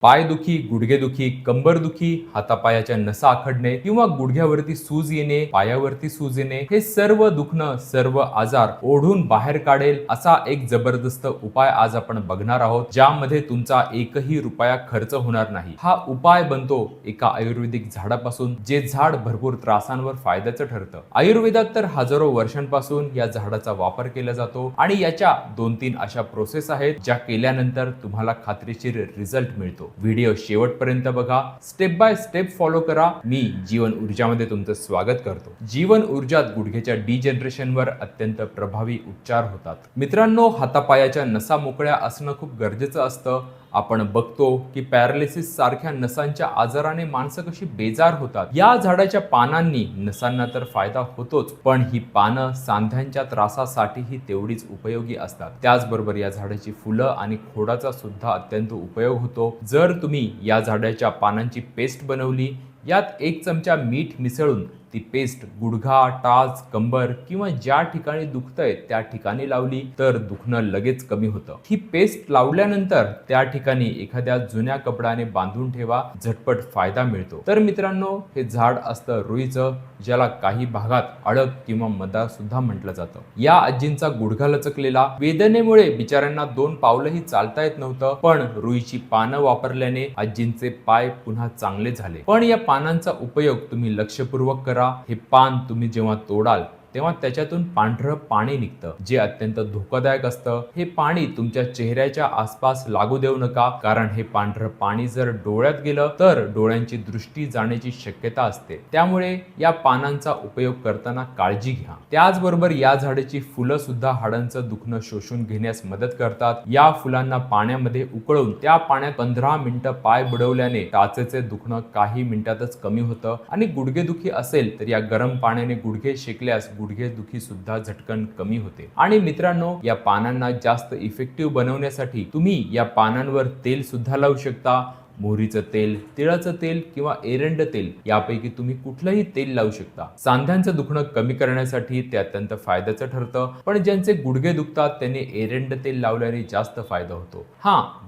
पायदुखी, गुडघेदुखी, कंबरदुखी, हातापायाच्या नसा आखडणे किंवा गुडघ्यावरती सूज येणे, पायावरती सूज येणे, हे सर्व दुखणं, सर्व आजार ओढून बाहेर काढेल असा एक जबरदस्त उपाय आज आपण बघणार आहोत, ज्यामध्ये तुमचा एकही रुपया खर्च होणार नाही. हा उपाय बनतो एका आयुर्वेदिक झाडापासून, जे झाड भरपूर त्रासांवर फायद्याचं ठरतं. आयुर्वेदात तर हजारो वर्षांपासून या झाडाचा वापर केला जातो आणि याच्या 2-3 अशा प्रोसेस आहेत, ज्या केल्यानंतर तुम्हाला खात्रीशीर रिझल्ट मिळतो. व्हिडिओ शेवटपर्यंत बघा, स्टेप बाय स्टेप फॉलो करा. मी जीवन ऊर्जामध्ये तुमचं स्वागत करतो. जीवन ऊर्जात गुडघ्याच्या डिजनरेशनवर अत्यंत प्रभावी उपचार होतात. मित्रांनो, हातापायाच्या नसा मोकळ्या असणं खूप गरजेचं असतं. आपण बघतो की पॅरालिसिस सारख्या नसांच्या आजाराने माणसं कशी बेजार होतात. या झाडाच्या पानांनी नसांना तर फायदा होतोच, पण ही पानं सांध्यांच्या त्रासासाठीही तेवढीच उपयोगी असतात. त्याचबरोबर या झाडाची फुलं आणि खोडाचा सुद्धा अत्यंत उपयोग होतो. जर तुम्ही या झाडाच्या पानांची पेस्ट बनवली, यात 1 चमचा मीठ मिसळून ती पेस्ट गुडघा, टाच, कंबर किंवा ज्या ठिकाणी दुखतंय त्या ठिकाणी लावली तर दुखणं लगेच कमी होतं. ही पेस्ट लावल्यानंतर त्या ठिकाणी एखाद्या जुन्या कपड्याने बांधून ठेवा, झटपट फायदा मिळतो. तर मित्रांनो, हे झाड असतं रुईचं, ज्याला काही भागात अडक किंवा मदार सुद्धा म्हटलं जातं. या आजींचा गुडघा लचकलेला, वेदनेमुळे बिचाऱ्यांना 2 पावलंही चालता येत नव्हतं, पण रुईची पानं वापरल्याने आजींचे पाय पुन्हा चांगले झाले. पण या पानांचा उपयोग तुम्ही लक्षपूर्वक करा. हे पान तुम्ही जेव्हा तोडाल तेव्हा त्याच्यातून पांढरं पाणी निघतं, जे अत्यंत धोकादायक असतं. हे पाणी तुमच्या चेहऱ्याच्या आसपास लागू देऊ नका, कारण हे पांढरं पाणी जर डोळ्यात गेलं तर डोळ्यांची दृष्टी जाण्याची शक्यता असते. त्यामुळे या पानांचा उपयोग करताना काळजी घ्या. त्याचबरोबर या झाडाची फुलं सुद्धा हाडांचं दुखणं शोषून घेण्यास मदत करतात. या फुलांना पाण्यामध्ये उकळून त्या पाण्यात 15 मिनिटं पाय बुडवल्याने टाचेचे दुखणं काही मिनिटातच कमी होतं. आणि गुडघेदुखी असेल तर या गरम पाण्याने गुडघे शेकल्यास गुडघेदुखी सुद्धा झटकन कमी होते. आणि मित्रांनो, या पानांना जास्त इफेक्टिव्ह बनवण्यासाठी तुम्ही या पानांवर तेल सुद्धा लावू शकता. मोहरीचं तेल, तिळाचं तेल किंवा एरंड तेल यापैकी तुम्ही कुठलंही तेल लावू शकता. सांध्यांचं दुखणं कमी करण्यासाठी ते अत्यंत फायद्याचं ठरतं, पण ज्यांचे गुडघे दुखतात त्यांनी एरंड तेल लावल्याने जास्त फायदा होतो.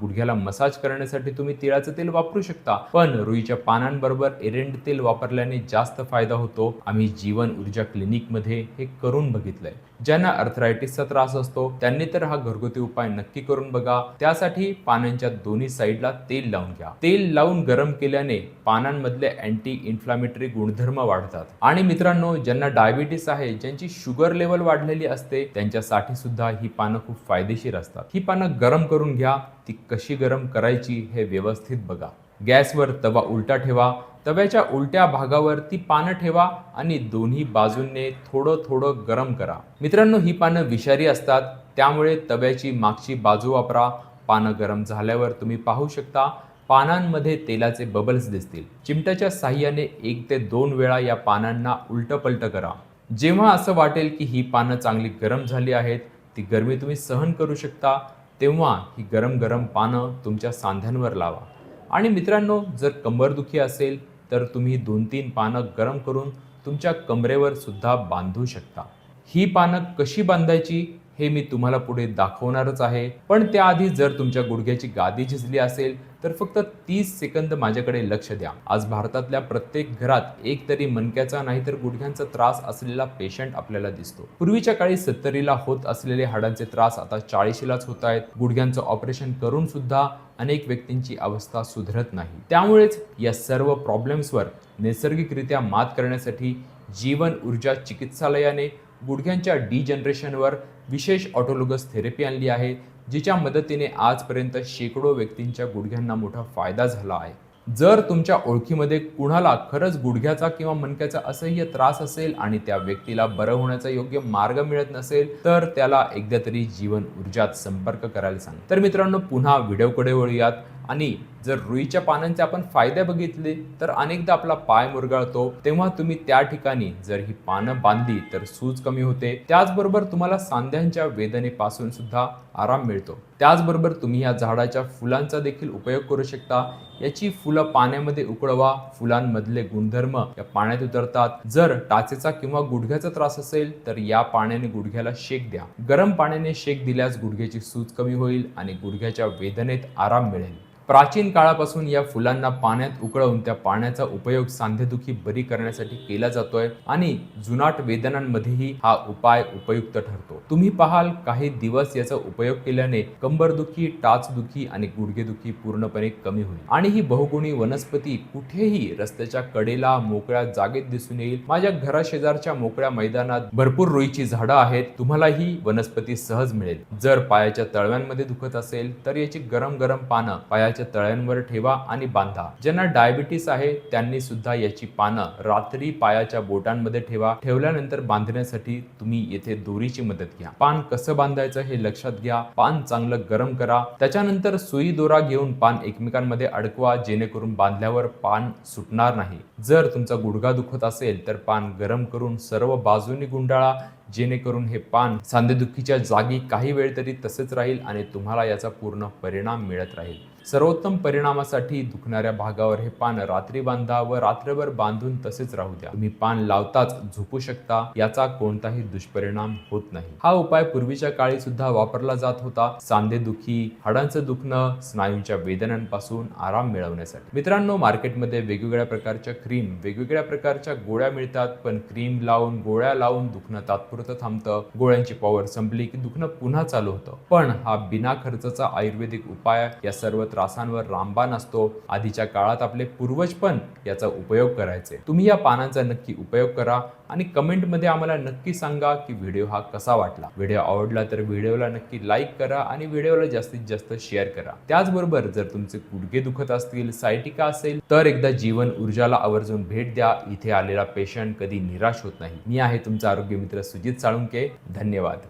गुडघ्याला मसाज करण्यासाठी तुम्ही तिळाचं तेल वापरू शकता, पण रुईच्या पानांबरोबर एरंड तेल वापरल्याने जास्त फायदा होतो. आम्ही जीवन ऊर्जा क्लिनिकमध्ये हे करून बघितलंय. ज्यांना अर्थरायटिसचा त्रास असतो त्यांनी तर हा घरगुती उपाय नक्की करून बघा. त्यासाठी पानांच्या दोन्ही साईडला तेल लावून घ्या. तेल लावून गरम केल्याने पानांमधले अँटी इन्फ्लामेटरी गुणधर्म वाढतात. आणि मित्रांनो, ज्यांना डायबिटीस आहे, ज्यांची शुगर लेवल वाढलेली असते, त्यांच्यासाठी सुद्धा ही पानं खूप फायदेशीर असतात. ही पानं गरम करून घ्या. ती कशी गरम करायची हे व्यवस्थित बघा. गॅसवर तवा उलटा ठेवा. तव्याच्या उलट्या भागावर ती पानं ठेवा आणि दोन्ही बाजूंनी थोडं थोडं गरम करा. मित्रांनो, ही पानं विषारी असतात, त्यामुळे तव्याची मागची बाजू वापरा. पानं गरम झाल्यावर तुम्ही पाहू शकता पानांमध्ये तेलाचे बबल्स दिसतील. चिमट्याच्या साहाय्याने 1 ते 2 वेळा या पानांना उलटपलट करा. जेव्हा असं वाटेल की ही पानं चांगली गरम झाली आहेत, ती गरमी तुम्ही सहन करू शकता, तेव्हा ही गरम गरम पानं तुमच्या सांध्यांवर लावा. आणि मित्रांनो, जर कंबरदुखी असेल तर तुम्ही 2-3 पानं गरम करून तुमच्या कमरेवर सुद्धा बांधू शकता. ही पानं कशी बांधायची हे मी तुम्हाला पुढे दाखवणारच आहे, पण त्याआधी जर तुमच्या गुडघ्याची गादी झिजली असेल तर फक्त 30 सेकंद माझ्याकडे लक्ष द्या. आज भारतातल्या प्रत्येक घरात एक तरी मणक्याचा नाहीतर गुडघ्यांचा त्रास असलेला पेशंट आपल्याला दिसतो. पूर्वीच्या काळी 70ला होत असलेले हाडांचे त्रास आता 40लाच होत आहेत. गुडघ्यांचं ऑपरेशन करून सुद्धा अनेक व्यक्तींची अवस्था सुधरत नाही. त्यामुळेच या सर्व प्रॉब्लेम्सवर नैसर्गिकरित्या मात करण्यासाठी जीवन ऊर्जा चिकित्सालयाने गुडघ्यांच्या डिजनरेशनवर विशेष ऑटोलोगस थेरपी आणली आहे, जिच्या मदतीने आजपर्यंत शेकडो व्यक्तींच्या गुडघ्यांना मोठा फायदा झाला आहे. जर तुमच्या ओळखीमध्ये कुणाला खरंच गुडघ्याचा किंवा मणक्याचा असह्य त्रास असेल आणि त्या व्यक्तीला बरं होण्याचा योग्य मार्ग मिळत नसेल, तर त्याला एकदा तरी जीवन ऊर्जात संपर्क करायला सांगा. तर मित्रांनो, पुन्हा व्हिडिओकडे वळूयात. आणि जर रुईच्या पानांचे आपण फायदे बघितले तर अनेकदा आपला पाय मुरगळतो, तेव्हा तुम्ही त्या ठिकाणी जर ही पानं बांधली तर सूज कमी होते. त्याचबरोबर तुम्हाला सांध्यांच्या वेदनेपासून सुद्धा आराम मिळतो. त्याचबरोबर तुम्ही या झाडाच्या फुलांचा देखील उपयोग करू शकता. याची फुलं पाण्यामध्ये उकळवा. फुलांमधले गुणधर्म या पाण्यात उतरतात. जर टाचेचा किंवा गुडघ्याचा त्रास असेल तर या पाण्याने गुडघ्याला शेक द्या. गरम पाण्याने शेक दिल्यास गुडघ्याची सूज कमी होईल आणि गुडघ्याच्या वेदनेत आराम मिळेल. प्राचीन काळापासून या फुलांना पाण्यात उकळवून त्या पाण्याचा उपयोग सांधेदुखी बरी करण्यासाठी केला जातोय आणि जुनाट वेदनांमध्येही हा उपाय उपयुक्त ठरतो. तुम्ही पाहाल काही दिवस याचा उपयोग केल्याने कंबरदुखी, टाचदुखी आणि गुडघेदुखी पूर्णपणे कमी होईल. आणि ही बहुगुणी वनस्पती कुठेही रस्त्याच्या कडेला मोकळ्या जागेत दिसून येईल. माझ्या घराशेजारच्या मोकळ्या मैदानात भरपूर रुईची झाडं आहेत. तुम्हाला ही वनस्पती सहज मिळेल. जर पायाच्या तळव्यांमध्ये दुखत असेल तर याची गरम गरम पानं पायाच्या तळव्यांवर ठेवा आणि बांधा. ज्यांना डायबिटीस आहे त्यांनी सुद्धा याची पानं रात्री पायाच्या बोटांमध्ये ठेवा. ठेवल्यानंतर बांधण्यासाठी तुम्ही येथे दोरीची मदत घ्या. पान कसं बांधायचं हे लक्षात घ्या. पान चांगलं गरम करा. त्याच्यानंतर सुई दोरा घेऊन पान एकमेकांमध्ये अडकवा, जेणेकरून बांधल्यावर पान सुटणार नाही. जर तुमचा गुडघा दुखत असेल तर पान गरम करून सर्व बाजूनी गुंडाळा, जेणेकरून हे पान सांधेदुखीच्या जागी काही वेळ तरी तसेच राहील आणि तुम्हाला याचा पूर्ण परिणाम मिळत राहील. सर्वोत्तम परिणामासाठी दुखणाऱ्या भागावर हे पान रात्री बांधा व रात्रभर बांधून तसेच राहू द्या. तुम्ही पान लावताच झोपू शकता. याचा कोणताही दुष्परिणाम होत नाही. हा उपाय पूर्वीच्या काळी सुद्धा वापरला जात होता. सांधेदुखी, हाडांचं दुखणं, स्नायूंच्या वेदनांपासून आराम मिळवण्यासाठी. मित्रांनो, मार्केटमध्ये वेगवेगळ्या प्रकारच्या क्रीम, वेगवेगळ्या प्रकारच्या गोळ्या मिळतात, पण क्रीम लावून, गोळ्या लावून दुखणं तात्पुरतं थांबतं. गोळ्यांची पॉवर संपली की दुखणं पुन्हा चालू होतं. पण हा बिना खर्चाचा आयुर्वेदिक उपाय या सर्व त्रासांवर रामबाण असतो. आधीच्या काळात आपले पूर्वज पण याचा उपयोग करायचे. तुम्ही या पानांचा नक्की उपयोग करा आणि कमेंटमध्ये आम्हाला नक्की सांगा की व्हिडिओ हा कसा वाटला. व्हिडिओ आवडला तर व्हिडिओला नक्की लाईक करा आणि व्हिडिओला जास्तीत जास्त शेअर करा. त्याचबरोबर जर तुमचे गुडघे दुखत असतील, सायटिका असेल तर एकदा जीवन ऊर्जाला आवर्जून भेट द्या. इथे आलेला पेशंट कधी निराश होत नाही. मी आहे तुमचा आरोग्य मित्र सुजित साळुंके. धन्यवाद.